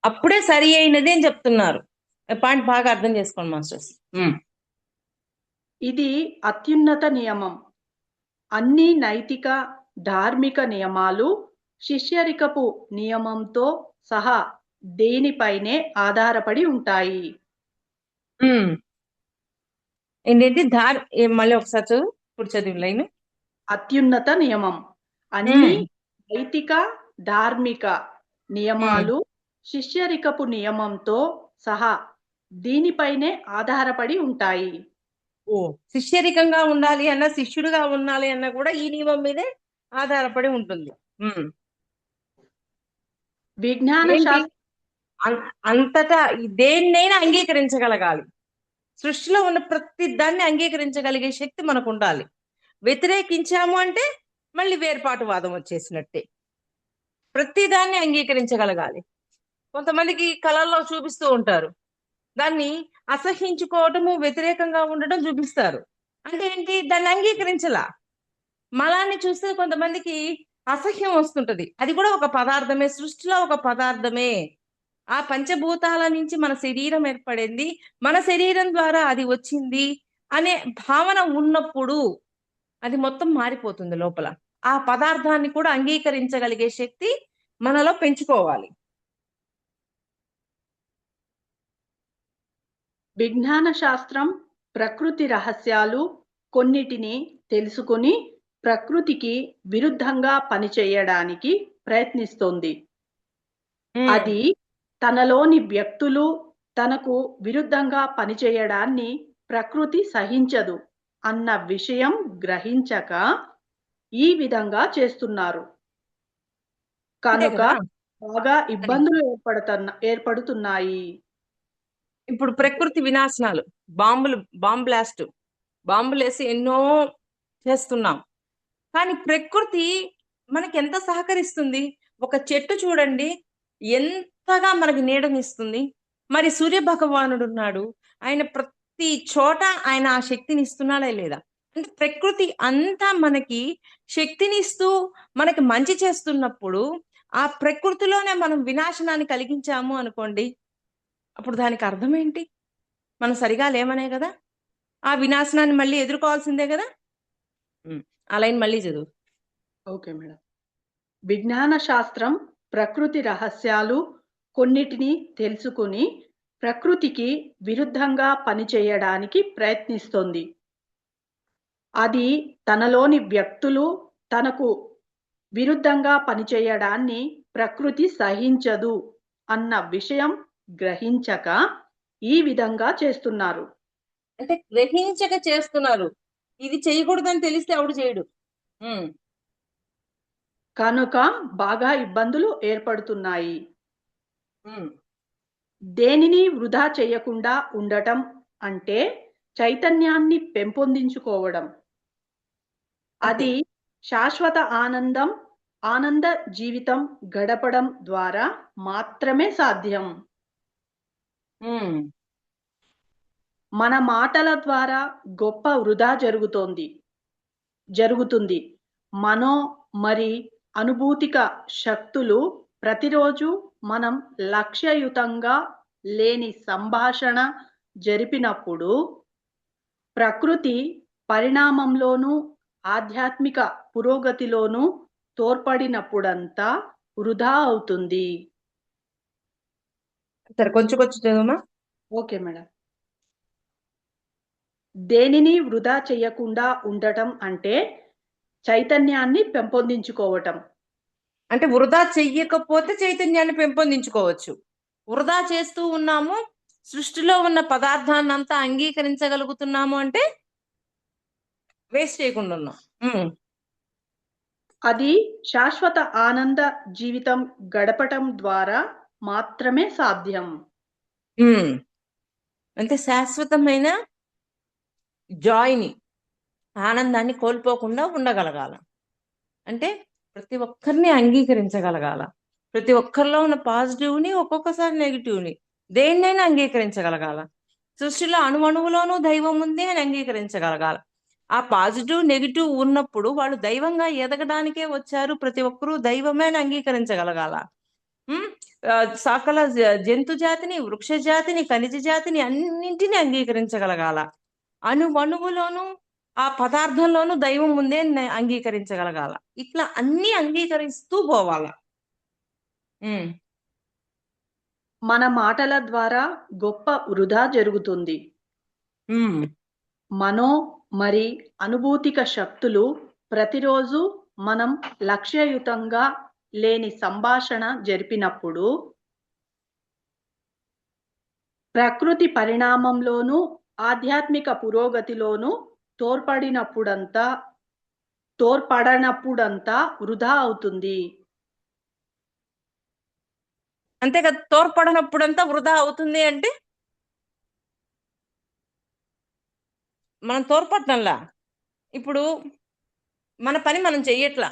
అప్పుడే సరి అయినది అని చెప్తున్నారు. పాయింట్ బాగా అర్థం చేసుకోండి మాస్టర్స్. ఇది అత్యున్నత నియమం. అన్ని నైతిక, ధార్మిక నియమాలు శిష్యరికపు నియమంతో సహా దేనిపైనే ఆధారపడి ఉంటాయి. ఏంటంటే మళ్ళీ ఒకసారి చదువు, ఇప్పుడు చదివి లైన్. అత్యున్నత నియమం. అన్ని నైతిక, ధార్మిక నియమాలు శిష్యరికపు నియమంతో సహా దీనిపైనే ఆధారపడి ఉంటాయి. ఓ శిష్యరికంగా ఉండాలి అన్న, శిష్యుడిగా ఉండాలి అన్న కూడా ఈ నియమం మీదే ఆధారపడి ఉంటుంది. ఉమ్. విజ్ఞాన ఏంటి శాస్త్ర అంతటా దేన్నైనా అంగీకరించగలగాలి. సృష్టిలో ఉన్న ప్రతి దాన్ని అంగీకరించగలిగే శక్తి మనకు ఉండాలి. వ్యతిరేకించాము అంటే మళ్ళీ వేర్పాటువాదం వచ్చేసినట్టే. ప్రతి దాన్ని అంగీకరించగలగాలి. కొంతమందికి కళల్లో చూపిస్తూ ఉంటారు, దాన్ని అసహించుకోవటము, వ్యతిరేకంగా ఉండటం చూపిస్తారు. అంటే ఏంటి? దాన్ని అంగీకరించలా. మలాన్ని చూస్తే కొంతమందికి అసహ్యం వస్తుంటది. అది కూడా ఒక పదార్థమే, సృష్టిలో ఒక పదార్థమే. ఆ పంచభూతాల నుంచి మన శరీరం ఏర్పడింది, మన శరీరం ద్వారా అది వచ్చింది అనే భావన ఉన్నప్పుడు అది మొత్తం మారిపోతుంది లోపల. ఆ పదార్థాన్ని కూడా అంగీకరించగలిగే శక్తి మనలో పెంచుకోవాలి. విజ్ఞాన శాస్త్రం ప్రకృతి రహస్యాలు కొన్నిటిని తెలుసుకుని ప్రకృతికి విరుద్ధంగా పనిచేయడానికి ప్రయత్నిస్తోంది. అది తనలోని వ్యక్తులు తనకు విరుద్ధంగా పనిచేయడాన్ని ప్రకృతి సహించదు అన్న విషయం గ్రహించక ఈ విధంగా చేస్తున్నారు. అంతే కనుక కదా. బాగా అది ఇబ్బందులు ఏర్పడుతున్నాయి. ఇప్పుడు ప్రకృతి వినాశనాలు, బాంబ్ బ్లాస్ట్, బాంబులేసి ఎన్నో చేస్తున్నాం. కానీ ప్రకృతి మనకి ఎంత సహకరిస్తుంది. ఒక చెట్టు చూడండి, ఎంతగా మనకి నీడనిస్తుంది. మరి సూర్య భగవానుడు ఉన్నాడు, ఆయన ప్రతి చోట ఆయన ఆ శక్తిని ఇస్తున్నాడా లేదా? అంటే ప్రకృతి అంతా మనకి శక్తినిస్తూ మనకి మంచి చేస్తున్నప్పుడు ఆ ప్రకృతిలోనే మనం వినాశనాన్ని కలిగించాము అనుకోండి, అప్పుడు దానికి అర్థం ఏంటి? మనం సరిగా లేమనే కదా. ఆ వినాశనాన్ని మళ్ళీ ఎదుర్కోవాల్సిందే కదా. ఆ లైన్ మళ్ళీ చదువు. Okay madam. విజ్ఞాన శాస్త్రం ప్రకృతి రహస్యాలు కొన్నిటిని తెలుసుకుని ప్రకృతికి విరుద్ధంగా పనిచేయడానికి ప్రయత్నిస్తోంది. అది తనలోని వ్యక్తులు తనకు విరుద్ధంగా పనిచేయడాన్ని ప్రకృతి సహించదు అన్న విషయం గ్రహించక ఈ విధంగా చేస్తున్నారు. అంటే గ్రహించక చేస్తున్నారు. ఇది చేయకూడదని తెలిస్తే ఆవిడ చేయడు. కనుక బాగా ఇబ్బందులు ఏర్పడుతున్నాయి. ఉమ్. దేనిని వృధా చేయకుండా ఉండటం అంటే చైతన్యాన్ని పెంపొందించుకోవడం. అంతే. అది శాశ్వత ఆనంద జీవితం గడపడం ద్వారా మాత్రమే సాధ్యం. ఉమ్. మన మాటల ద్వారా గొప్ప వృధా జరుగుతుంది. మనో మరి అనుభూతిక శక్తులు ప్రతిరోజు మనం లక్ష్యయుతంగా లేని సంభాషణ జరిపినప్పుడు ప్రకృతి పరిణామంలోనూ ఆధ్యాత్మిక పురోగతిలోనూ తోడ్పడినప్పుడంతా వృధా అవుతుంది. సరే, కొంచెం కొంచెం చదవమా. Okay madam. దేనిని వృధా చేయకుండా ఉండటం అంటే చైతన్యాన్ని పెంపొందించుకోవటం. అంటే వృధా చెయ్యకపోతే చైతన్యాన్ని పెంపొందించుకోవచ్చు. వృధా చేస్తూ ఉన్నాము, సృష్టిలో ఉన్న పదార్థాన్నంతా అంగీకరించగలుగుతున్నాము అంటే వేస్ట్ చేయకుండా ఉన్నాం. అది శాశ్వత ఆనంద జీవితం గడపటం ద్వారా మాత్రమే సాధ్యం. అంటే శాశ్వతమైన జాయ్ని, ఆనందాన్ని కోల్పోకుండా ఉండగలగాల. అంటే ప్రతి ఒక్కరిని అంగీకరించగలగాల. ప్రతి ఒక్కరిలో ఉన్న పాజిటివ్ని, ఒక్కొక్కసారి నెగిటివ్ని, దేన్నైనా అంగీకరించగలగాల. సృష్టిలో అణువణువులోనూ దైవం ఉంది అని అంగీకరించగలగాల. ఆ పాజిటివ్ నెగిటివ్ ఉన్నప్పుడు వాళ్ళు దైవంగా ఎదగడానికే వచ్చారు, ప్రతి ఒక్కరూ దైవమే అని అంగీకరించగలగాల. సకల జంతు జాతిని, వృక్ష జాతిని, ఖనిజ జాతిని అన్నింటినీ అంగీకరించగలగాల. అణువణువులోనూ ఆ పదార్థంలోనూ దైవం ఉందే అంగీకరించగలగాల. ఇట్లా అన్ని అంగీకరిస్తూ పోవాల. మన మాటల ద్వారా గొప్ప వృధా జరుగుతుంది. మనో మరి అనుభూతిక శక్తులు ప్రతిరోజు మనం లక్ష్యయుతంగా లేని సంభాషణ జరిపినప్పుడు ప్రకృతి పరిణామంలోనూ ఆధ్యాత్మిక పురోగతిలోను తోడ్పడనప్పుడంతా వృధా అవుతుంది. అంతే కదా, తోడ్పడనప్పుడంతా వృధా అవుతుంది అంటే మనం తోడ్పడటంలా. ఇప్పుడు మన పని మనం చెయ్యట్లా,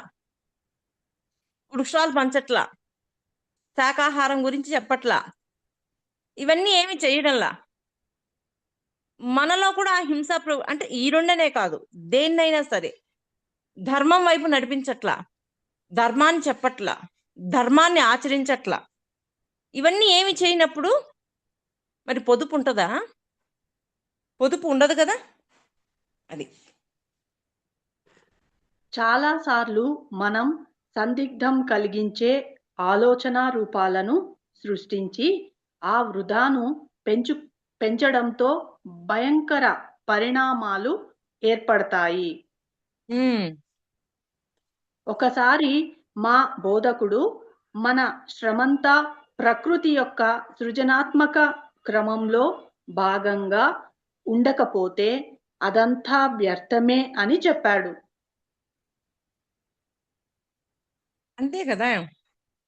వృక్షాలు పంచట్లా, శాకాహారం గురించి చెప్పట్లా, ఇవన్నీ ఏమి చేయడంలా. మనలో కూడా ఆ అంటే ఈ రెండనే కాదు, దేన్నైనా సరే ధర్మం వైపు నడిపించట్లా, ధర్మాన్ని చెప్పట్లా, ధర్మాన్ని ఆచరించట్లా. ఇవన్నీ ఏమి చేయనప్పుడు మరి పొదుపు ఉంటుందా? పొదుపు ఉండదు కదా. అది చాలాసార్లు మనం సందిగ్ధం కలిగించే ఆలోచనా రూపాలను సృష్టించి ఆ వృధాను పెంచడంతో భయంకర పరిణామాలు ఏర్పడతాయి. ఒకసారి మా బోధకుడు మన శ్రమంతా ప్రకృతి యొక్క సృజనాత్మక క్రమంలో భాగంగా ఉండకపోతే అదంతా వ్యర్థమే అని చెప్పాడు. అంతే కదా.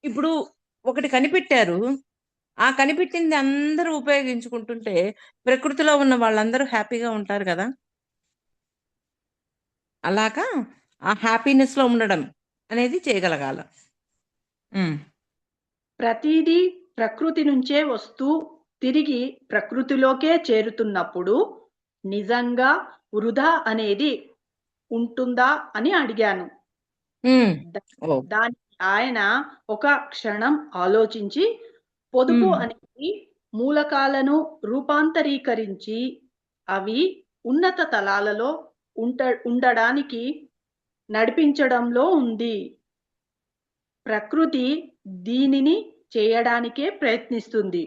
ఇప్పుడు ఒకటి కనిపెట్టారు, ఆ కనిపెట్టింది అందరూ ఉపయోగించుకుంటుంటే ప్రకృతిలో ఉన్న వాళ్ళందరూ హ్యాపీగా ఉంటారు కదా. అలాగా ఆ హ్యాపీనెస్ లో ఉండడం అనేది చేయగలగాల. ప్రతిదీ ప్రకృతి నుంచే వస్తూ తిరిగి ప్రకృతిలోకే చేరుతున్నప్పుడు నిజంగా వృధా అనేది ఉంటుందా అని అడిగాను. దానికి ఆయన ఒక క్షణం ఆలోచించి పొదుపు అనేది మూలకాలను రూపాంతరీకరించి అవి ఉన్నత తలాలలో ఉండడానికి నడిపించడంలో ఉంది. ప్రకృతి దీనిని చేయడానికే ప్రయత్నిస్తుంది.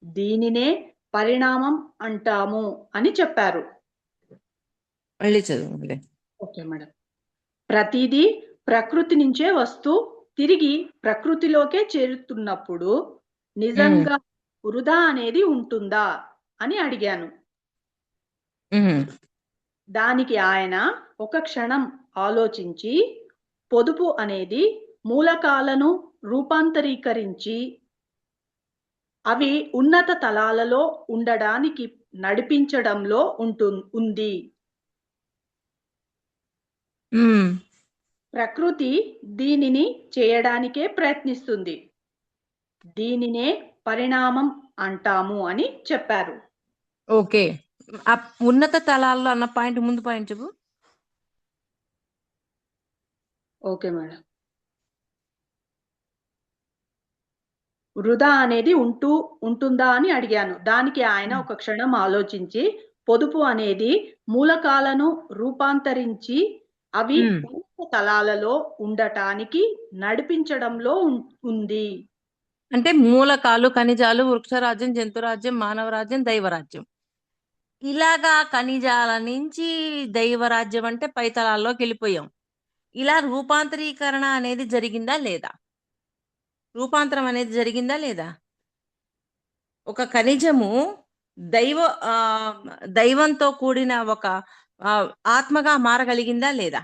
దీనినే పరిణామం అంటాము అని చెప్పారు. Okay madam. ప్రతిదీ ప్రకృతి నుంచే వస్తూ తిరిగి ప్రకృతిలోకే చేరుతున్నప్పుడు నిజంగా వృధా అనేది ఉంటుందా అని అడిగాను. దానికి ఆయన ఒక క్షణం ఆలోచించి పొదుపు అనేది మూలకాలను రూపాంతరీకరించి అవి ఉన్నత తలాలలో ఉండడానికి నడిపించడంలో ఉంది. ప్రకృతి దీనిని చేయడానికే ప్రయత్నిస్తుంది. దీనినే పరిణామం అంటాము అని చెప్పారు. ఓకే, ఉన్నత తలాల్లో అన్న పాయింట్ ముందు పాయింట్ చెప్పు. Okay madam. వృధా అనేది ఉంటుందా అని అడిగాను. దానికి ఆయన ఒక క్షణం ఆలోచించి పొదుపు అనేది మూలకాలను రూపాంతరించి అవి ఉన్నత తలాలలో ఉండటానికి నడిపించడంలో ఉంది. అంటే మూలకాలు, ఖనిజాలు, వృక్షరాజ్యం, జంతురాజ్యం, మానవరాజ్యం, దైవరాజ్యం. ఇలాగా ఖనిజాల నుంచి దైవరాజ్యం అంటే పైతలాల్లోకి వెళ్ళిపోయాం. ఇలా రూపాంతరీకరణ అనేది జరిగిందా లేదా? రూపాంతరం అనేది జరిగిందా లేదా? ఒక ఖనిజము దైవంతో కూడిన ఒక ఆత్మగా మారగలిగిందా లేదా?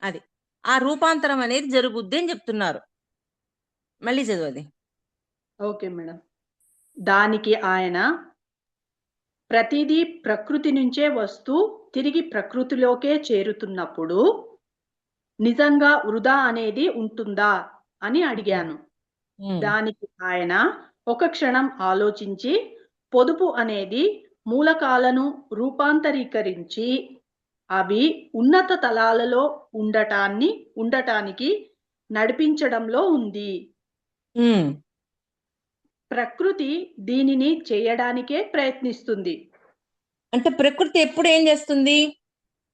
అది ఆ రూపాంతరం అనేది జరుగుద్ది అని చెప్తున్నారు. మళ్ళీ చదవది. Okay madam. దానికి ఆయన ప్రతిదీ ప్రకృతి నుంచే వస్తూ తిరిగి ప్రకృతిలోకే చేరుతున్నప్పుడు నిజంగా వృధా అనేది ఉంటుందా అని అడిగాను. దానికి ఆయన ఒక క్షణం ఆలోచించి పొదుపు అనేది మూలకాలను రూపాంతరీకరించి అవి ఉన్నత తలాలలో ఉండటానికి నడిపించడంలో ఉంది. ప్రకృతి దీనిని చేయడానికే ప్రయత్నిస్తుంది. అంటే ప్రకృతి ఎప్పుడు ఏం చేస్తుంది?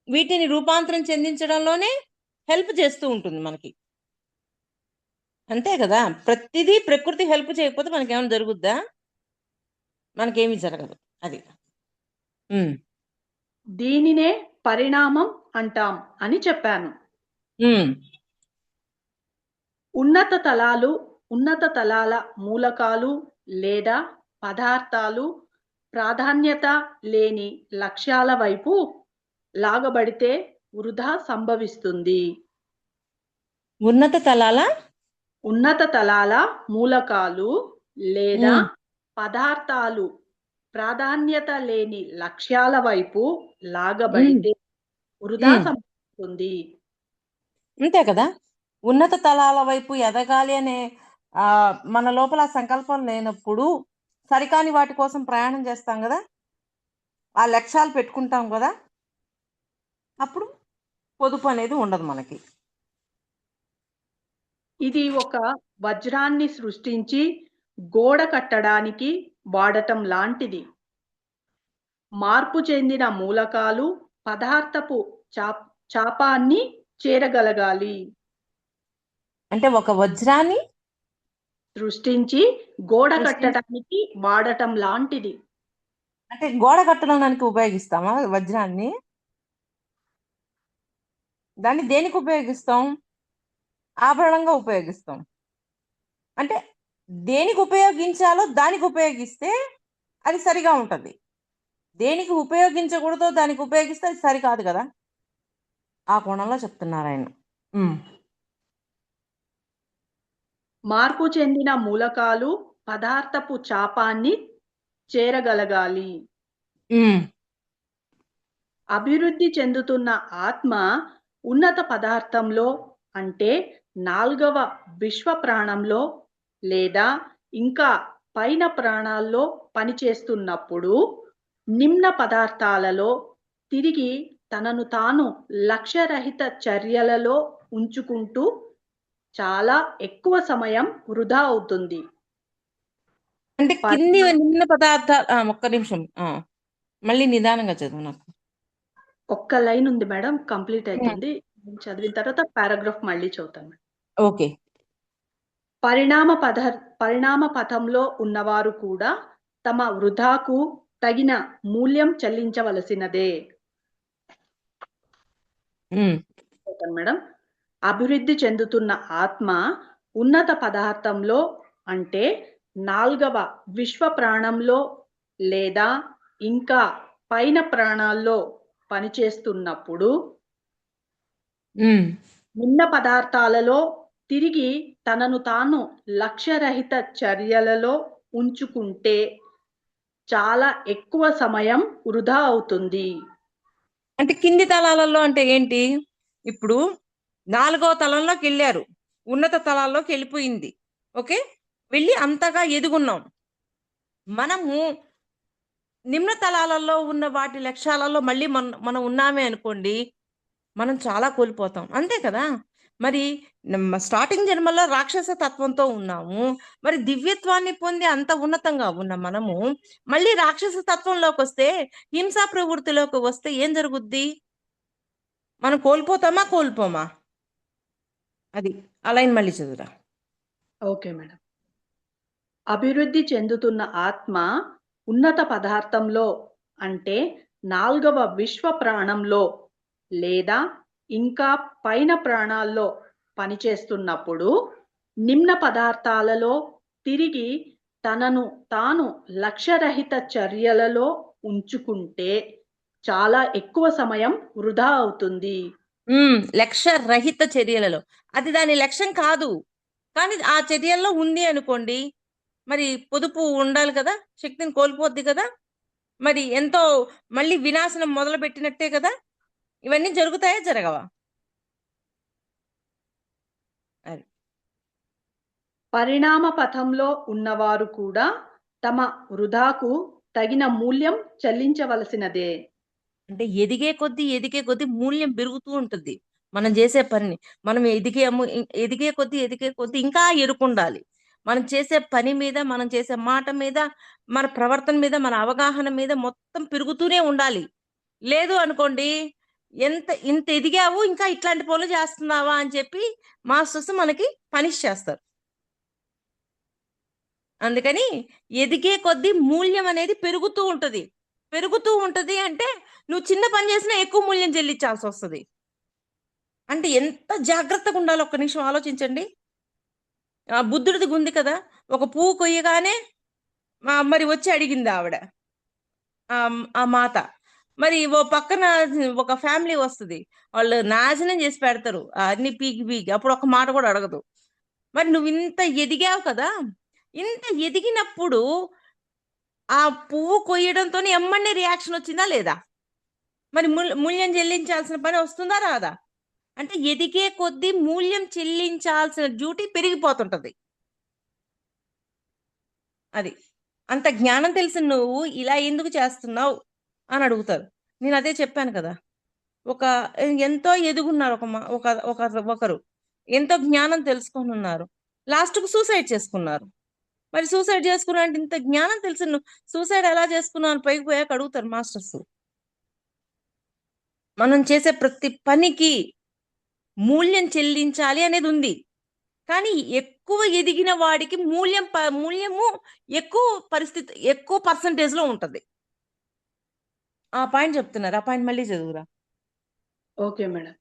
వీటిని రూపాంతరం చెందించడంలోనే హెల్ప్ చేస్తూ ఉంటుంది మనకి. అంతే కదా. ప్రతిదీ ప్రకృతి హెల్ప్ చేయకపోతే మనకేమైనా జరుగుద్దా? మనకేమీ జరగదు. అది దీనినే పరిణామం అంటాం అని చెప్పాను. ఉన్నత తలాల మూలకాలు లేదా పదార్థాలు ప్రాధాన్యత లేని లక్ష్యాల వైపు లాగబడితే వృధా సంభవిస్తుంది. ఉన్నత తలాల ఉన్నత తలాల మూలకాలు లేదా ఉమ్, పదార్థాలు ప్రాధాన్యత లేని లక్ష్యాల వైపు ఉమ్, లాగబడితే వృధా ఉమ్. సంభవిస్తుంది. అంతే కదా. ఉన్నత తలాల వైపు ఎదగాలి అనే మన లోపల ఆ సంకల్పం లేనప్పుడు సరికాని వాటి కోసం ప్రయాణం చేస్తాం కదా, ఆ లక్ష్యాలు పెట్టుకుంటాం కదా, అప్పుడు పొదుపు అనేది ఉండదు మనకి. ఇది ఒక వజ్రాన్ని సృష్టించి గోడ కట్టడానికి వాడటం లాంటిది. మార్పు చెందిన మూలకాలు పదార్థపు చాపాన్ని చేరగలగాలి. అంటే ఒక వజ్రాన్ని సృష్టించి గోడ సృష్టించి కట్టడానికి వాడటం లాంటిది. అంటే గోడ కట్టడానికి ఉపయోగిస్తామా వజ్రాన్ని? దాన్ని దేనికి ఉపయోగిస్తాం? ఆభరణంగా ఉపయోగిస్తాం. అంటే దేనికి ఉపయోగించాలో దానికి ఉపయోగిస్తే అది సరిగా ఉంటది. దేనికి ఉపయోగించకూడదో దానికి ఉపయోగిస్తే అది సరికాదు కదా. ఆ కోణంలో చెప్తున్నారు ఆయన. మార్పు చెందిన మూలకాలు పదార్థపు చాపాన్ని చేరగలగాలి. అభివృద్ధి చెందుతున్న ఆత్మ ఉన్నత పదార్థంలో అంటే 4వ విశ్వ ప్రాణంలో లేదా ఇంకా పైన ప్రాణాల్లో పనిచేస్తున్నప్పుడు నిమ్న పదార్థాలలో తిరిగి తనను తాను లక్ష్యరహిత చర్యలలో ఉంచుకుంటూ చాలా ఎక్కువ సమయం వృధా అవుతుంది. అంటే కింది నిమ్న పదార్థాలు ఒక్క నిమిషం మళ్ళీ నిదానంగా చదువు. నాకు ఒక్క లైన్ ఉంది మేడం, కంప్లీట్ అవుతుంది. చదివిన తర్వాత పారాగ్రాఫ్ మళ్ళీ చదువుతాను. ఓకే. పరిణామ పథంలో ఉన్నవారు కూడా తమ వృధాకు తగిన మూల్యం చెల్లించవలసినదే. మేడం, అభివృద్ధి చెందుతున్న ఆత్మ ఉన్నత పదార్థంలో అంటే 4వ విశ్వ ప్రాణంలో లేదా ఇంకా పైన ప్రాణాల్లో పనిచేస్తున్నప్పుడు నిమ్న పదార్థాలలో తిరిగి తనను తాను లక్ష్యరహిత చర్యలలో ఉంచుకుంటే చాలా ఎక్కువ సమయం వృధా అవుతుంది. అంటే కింది తలాలలో అంటే ఏంటి? ఇప్పుడు 4వ తలంలోకి వెళ్ళారు, ఉన్నత తలాల్లోకి వెళ్ళిపోయింది. ఓకే, వెళ్ళి అంతగా ఎదుగున్నాం. మనము నిమ్న తలాలలో ఉన్న వాటి లక్ష్యాలలో మళ్ళీ మనం ఉన్నామే అనుకోండి, మనం చాలా కోల్పోతాం. అంతే కదా. మరి స్టార్టింగ్ జన్మలో రాక్షస తత్వంతో ఉన్నాము, మరి దివ్యత్వాన్ని పొంది అంత ఉన్నతంగా ఉన్న మనము మళ్ళీ రాక్షస తత్వంలోకి వస్తే, హింసా ప్రవృత్తిలోకి వస్తే ఏం జరుగుద్ది? మనం కోల్పోతామా కోల్పోమా? అది ఆ లైన్ మళ్ళీ చదువురా. Okay madam. అభివృద్ధి చెందుతున్న ఆత్మ ఉన్నత పదార్థంలో అంటే 4వ విశ్వ ప్రాణంలో లేదా ఇంకా పైన ప్రాణాల్లో పనిచేస్తున్నప్పుడు నిమ్న పదార్థాలలో తిరిగి తనను తాను లక్ష్యరహిత చర్యలలో ఉంచుకుంటే చాలా ఎక్కువ సమయం వృధా అవుతుంది. లక్ష్య రహిత చర్యలలో అది దాని లక్ష్యం కాదు, కానీ ఆ చర్యల్లో ఉంది అనుకోండి, మరి పొదుపు ఉండాలి కదా, శక్తిని కోల్పోద్ది కదా, మరి ఎంతో మళ్ళీ వినాశనం మొదలు పెట్టినట్టే కదా. ఇవన్నీ జరుగుతాయా జరగవా? అది పరిణామ పథంలో ఉన్నవారు కూడా తమ వృధాకు తగిన మూల్యం చెల్లించవలసినదే. అంటే ఎదిగే కొద్దీ మూల్యం పెరుగుతూ ఉంటుంది. మనం చేసే పని మనం ఎదిగే కొద్దీ ఇంకా ఎరుకుండాలి. మనం చేసే పని మీద, మనం చేసే మాట మీద, మన ప్రవర్తన మీద, మన అవగాహన మీద మొత్తం పెరుగుతూనే ఉండాలి. లేదు అనుకోండి, ఇంత ఎదిగావు ఇంకా ఇట్లాంటి పనులు చేస్తున్నావా అని చెప్పి మాస్టర్స్ మనకి పనిష్ చేస్తారు. అందుకని ఎదిగే కొద్దీ మూల్యం అనేది పెరుగుతూ ఉంటది అంటే నువ్వు చిన్న పని చేసినా ఎక్కువ మూల్యం చెల్లించాల్సి వస్తుంది. అంటే ఎంత జాగ్రత్తగా ఉండాలో ఒక్క నిమిషం ఆలోచించండి. బుద్ధుడిది ఉంది కదా, ఒక పువ్వు కొయ్యగానే మరి వచ్చి అడిగింది ఆవిడ, ఆ మాత. మరి ఓ పక్కన ఒక ఫ్యామిలీ వస్తుంది, వాళ్ళు నాశనం చేసి పెడతారు అన్ని పీకి పీకి, అప్పుడు ఒక మాట కూడా అడగదు. మరి నువ్వు ఇంత ఎదిగావు కదా, ఇంత ఎదిగినప్పుడు ఆ పువ్వు కొయ్యడంతోనే ఎమ్మన్నే రియాక్షన్ వచ్చిందా లేదా? మరి మూల్యం చెల్లించాల్సిన పని వస్తుందా రాదా? అంటే ఎదిగే కొద్దీ మూల్యం చెల్లించాల్సిన డ్యూటీ పెరిగిపోతుంటది. అది అంత జ్ఞానం తెలిసిన నువ్వు ఇలా ఎందుకు చేస్తున్నావు అని అడుగుతారు. నేను అదే చెప్పాను కదా, ఒక ఎంతో ఎదుగున్నారు, ఒకరు ఎంతో జ్ఞానం తెలుసుకొని ఉన్నారు, లాస్ట్కు సూసైడ్ చేసుకున్నారు. మరి సూసైడ్ చేసుకున్నా అంటే ఇంత జ్ఞానం తెలిసిన సూసైడ్ ఎలా చేసుకున్నాను పైకి పోయాక అడుగుతారు మాస్టర్స్. మనం చేసే ప్రతి పనికి మూల్యం చెల్లించాలి అనేది ఉంది, కానీ ఎక్కువ ఎదిగిన వాడికి మూల్యము ఎక్కువ పరిస్థితి, ఎక్కువ పర్సంటేజ్ లో ఉంటది. ఆ పాయింట్ చెప్తున్నారు, ఆ పాయింట్ మళ్ళీ చదువురా. Okay madam.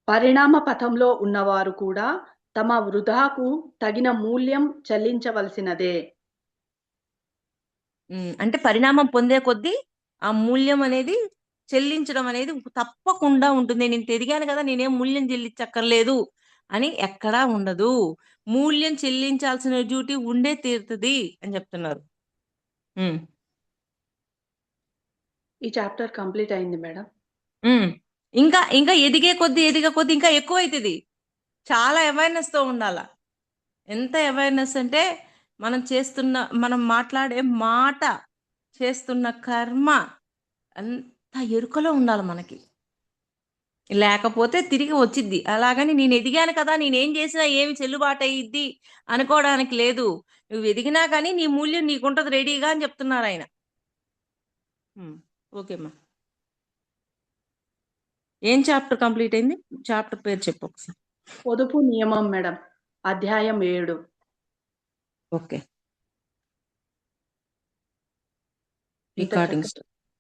పరిణామ పథంలో ఉన్నవారు కూడా తమ వృధాకు తగిన మూల్యం చెల్లించవలసినదే. అంటే పరిణామం పొందే కొద్దీ ఆ మూల్యం అనేది చెల్లించడం అనేది తప్పకుండా ఉంటుంది. నేను ఎదిగాను కదా, నేనేం మూల్యం చెల్లించక్కర్లేదు అని ఎక్కడా ఉండదు. మూల్యం చెల్లించాల్సిన డ్యూటీ ఉండే తీరుతుంది అని చెప్తున్నారు. ఈ చాప్టర్ కంప్లీట్ అయింది మేడం. ఇంకా ఇంకా ఎదిగే కొద్దీ ఇంకా ఎక్కువ అవుతుంది. చాలా అవేర్నెస్ తో ఉండాల. ఎంత అవేర్నెస్ అంటే మనం మాట్లాడే మాట, చేస్తున్న కర్మ అంత ఎరుకలో ఉండాలి మనకి, లేకపోతే తిరిగి వచ్చిద్ది. అలాగని నేను ఎదిగాను కదా, నేనేం చేసినా ఏమి చెల్లుబాటు అయ్యిద్ది అనుకోవడానికి లేదు. నువ్వు ఎదిగినా కానీ నీ మూల్యం నీకుంటది రెడీగా అని చెప్తున్నారు ఆయన. ఓకేమ్మా. ఏం చాప్టర్ కంప్లీట్ అయింది? చాప్టర్ పేరు చెప్పు ఒకసారి. పొదుపు నియమం మేడం, అధ్యాయం 7. ఓకే.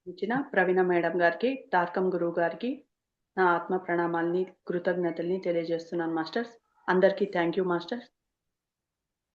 ఇచ్చిన ప్రవీణ మేడం గారికి, తార్కం గురువు గారికి నా ఆత్మ ప్రణామాల్ని, కృతజ్ఞతల్ని తెలియజేస్తున్నాను మాస్టర్స్. అందరికీ థ్యాంక్ యూ మాస్టర్స్.